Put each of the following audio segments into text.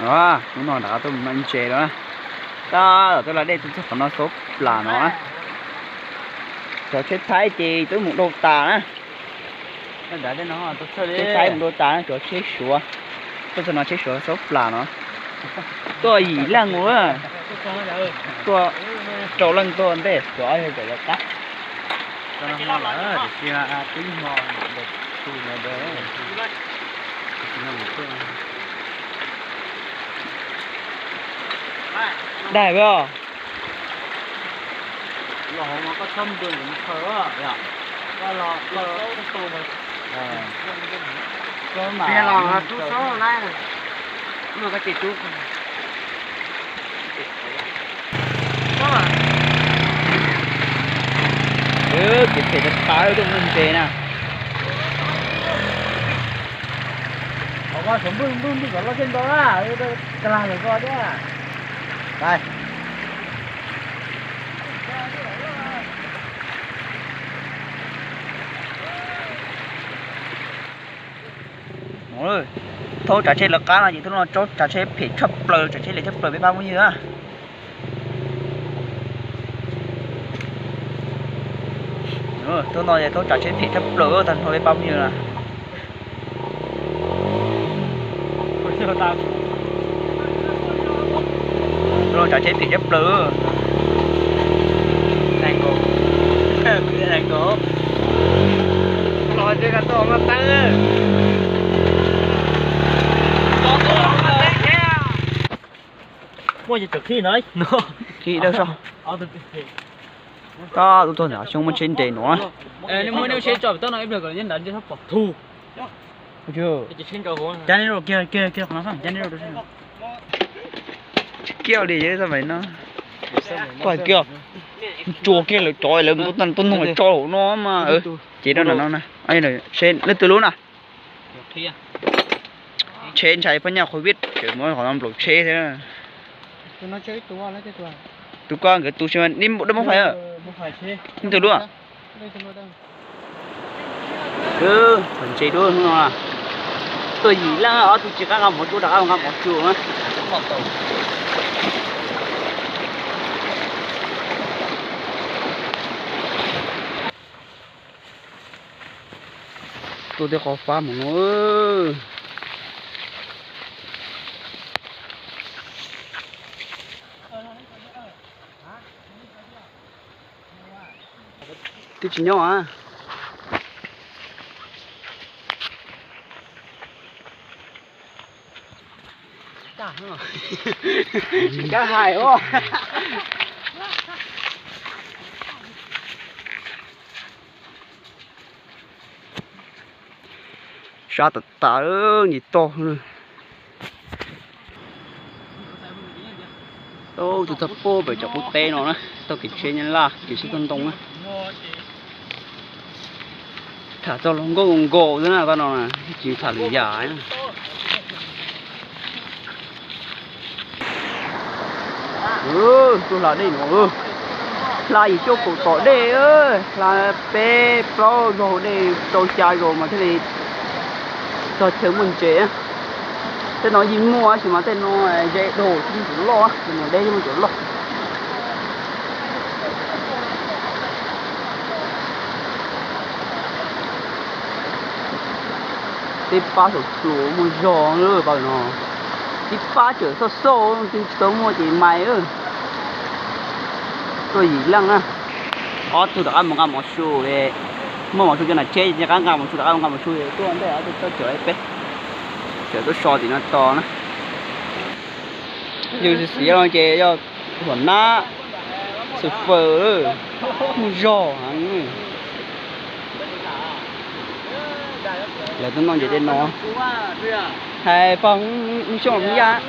đó chúng nó đã tôi mình chè đó đó tôi là đây tôi sẽ nó số là nó cho chết thái chi tới một đô tà á nó đã đến nó tôi chết thái một đô tà cho chết sủa tôi sẽ nói chết sủa số là nó tôi gì là ngứa tôi trâu lăng tôi anh đấy cho ai phải cắt cho nó ngon lỡ thì kia tính ngon được tôi này đấyได้ป่ะเรามันก็ช่อมเดือนเหมือนเธออ่ะก็รอตัวมันก็มาเปลี่ยนหลอกทุกโซ่ไล่มันก็ติดทุกเก็บเศษตายตรงนั้นเจนะบอกว่าสมบูรณ์ที่ก่อนเราเช่นตัวละกลางหรือก็เนี่ยไปôi thôi trả trên là cá là gì thôi nó chốt trả trên phải chấp lời trả trên là chấp lời với bao nhiêu á tôi nói vậy thôi trả trên phải chấp lời thành thôi với bao nhiêu là rồi trả trên phải chấp lời này cô này cô rồi chơi cả tổ mà tăng mua gì từ khi nói khi đâu sao có tôi nhỏ xong mới trên tiền nữa nếu mua nếu trên trò tao nói em được rồi nhân đánh cho thấp bỏ thu chưa cha này rồi kia nó phải cha này rồi kêu đi chứ sao vậy nó phải kêu chùa kia là trọi là tôi nói trọi nó mà chỉ đó là nó này ấy này trên lên từ luôn à trên chạy phân nhau không biết kiểu mới họ làm lột xe thế tôi nói chơi tua lấy cái tua tụi con cái tụi xem nín bộ đó không phải à nín từ luôn à phần chơi luôn không à tôi gì là ở tôi chỉ có một chỗ đã một chỗ á tôi đi khó phá một nữa tôi chỉ nhau à cá hài quá sao tật tả gì to luôn tôi tập po bởi chọc quốc tế nó nè tôi kịp chơi nhân la kịp sĩ tân tông á thả cho nó gồ thế nào con nó nè chỉ thả lưỡi giả ấy tôi là đây nó là gì cho cổ tỏi đây ơi là pe pro rồi đây tôi chơi rồi mà thế này cho thiếu mình chế tên nó gì mua chỉ mà tên nó dễ đồ chứ không lo thì ở đây nhưng mà lo tiếp ba số lúa mua giò nữa bảo nó tiếp ba chở số số thì tớ mua chỉ mày ơi tôi gì lăng á tôi đã ăn một số về mua một số cho là chơi nhà ăn một số đã ăn một số tôi ăn đây tôi chở ấy chở tôi so thì nó to nó như xí nó chơi cho còn ná sụp phở mua giò ăn là tôi nói vậy đến nó hay phong xong ra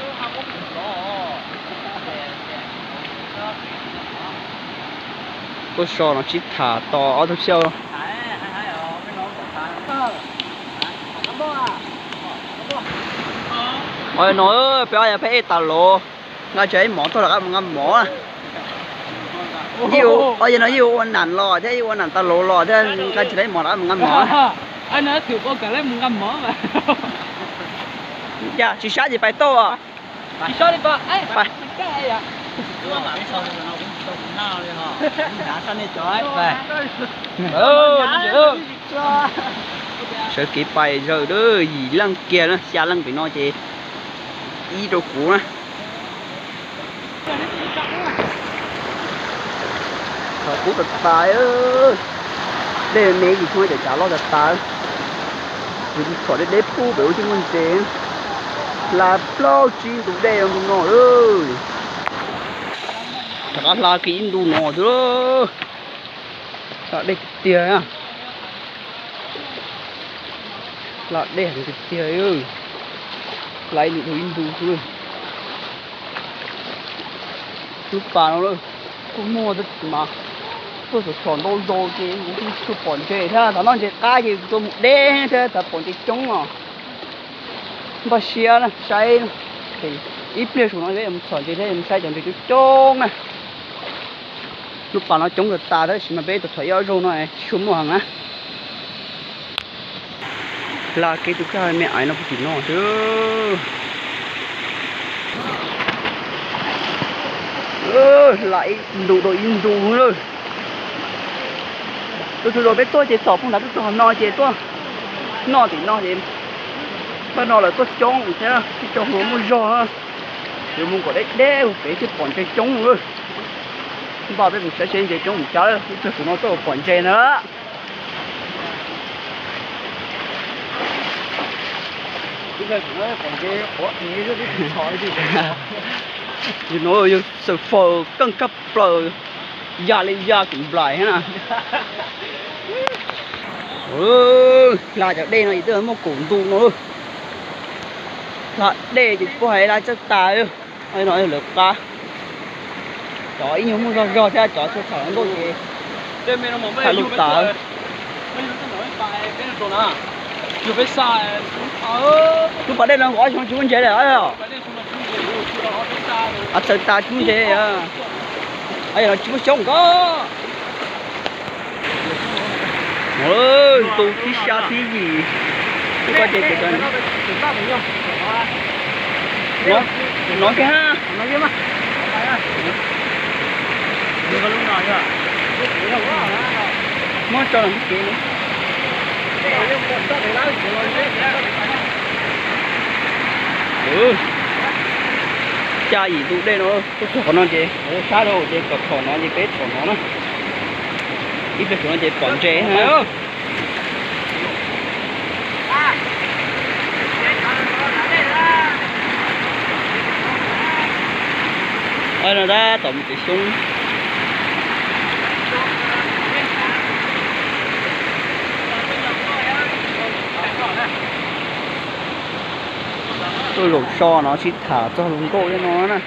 tôi so nó chỉ thả to ở thôi siêu ôi nói béo nhà phải tàu lô ngay chơi mỏ tôi là cái ngâm mỏ yêu ôi nó yêu anh nản lò thế yêu anh nản tàu lô lò thế cái chơi mỏ đó ngâm mỏ anh nói kiểu có cả lấy ngâm mỏ mà dạ chỉ sát gì phải to à Đi sao đi bà? Ấy, Phải. cái à? Đá sang đây chói. Phải. Ừ, Sợ kịp bài rồi đó, gì lăng kia nó, xa lăng bị nó chị. Ý đồ cũ nè. Thôi cú thật tài ơi. Đây là mấy gì thôi để trả lo thật tài. Vì khỏi để đếp phu biểu cho mình tiền. Là plo chín tụ đây không nó ơi. Thật là cái in đủ nó thôi. Đó đây tiền à. Là đây hẳn cái tiền ơi. Lấy được in đủ thôi. Lúc bà nó rồi. Cũng mua được mà. Tôi sẽ chọn đâu rồi thì cũng chụp bọn chơi thế. Thằng nó chơi cái gì tôi một đế thế. Thằng bọn chơi trống à. Bà xìa nè, say nè. Thì ít bia xuống nó thế em chọn chơi thế em say chọn chơi trống nè. Lúc bà nó trống được ta thế mà bé tôi thấy ở rồi này xuống một hàng á. Là cái tụi cái mẹ ấy nó cũng chỉ nó chứ. Lại đủ đội in đủ rồi. Tôi rồi biết tôi chỉ sọp không đã tôi còn no chỉ tôi. No thì no thì phải no là tôi trống thế là cái trống nó mới giò ha. Thì muốn có đấy đeo cái bọn chơi trống rồi. Bảo biết mình sẽ chơi trống một cháu cái của nó tôi bọn chơi nữa. Cái này của nó bọn chơi có ý rất là thôi chứ. Thì nó như sự phờ căng cấp rồi. Gia lên gia cũng lại hết nè. Là ở đây nó ý tưởng một cổng tụ nó. Là đây thì có hay là chắc ta ư. Hay nói là ta. Chó ý nhưng mà do theo chó cho thẳng đôi gì. Đây mình nó mong Phải lúc ta. Bây giờ tôi nói bài cái này rồi nè. Chưa phải sai. Lúc ở đây nó gọi chúng chúng chế để ở đâu. À thật ta chúng chế à. Ấy là chúng sống có. Ôi, tôi tí xa tí gì. Tôi có chế cái này. Nói cái ha. Nói cái mà. Đừng có lúc nào nhá. Nó cho làm cái nữa. Cha gì tụ đây nó có nó gì xa đâu gì có thỏ nó gì cái thỏ nó ít việc nó gì bọn trẻ hả ơi nó ra tổng cái súng tôi lột xo nó chỉ thả cho lồng cội cho nó nè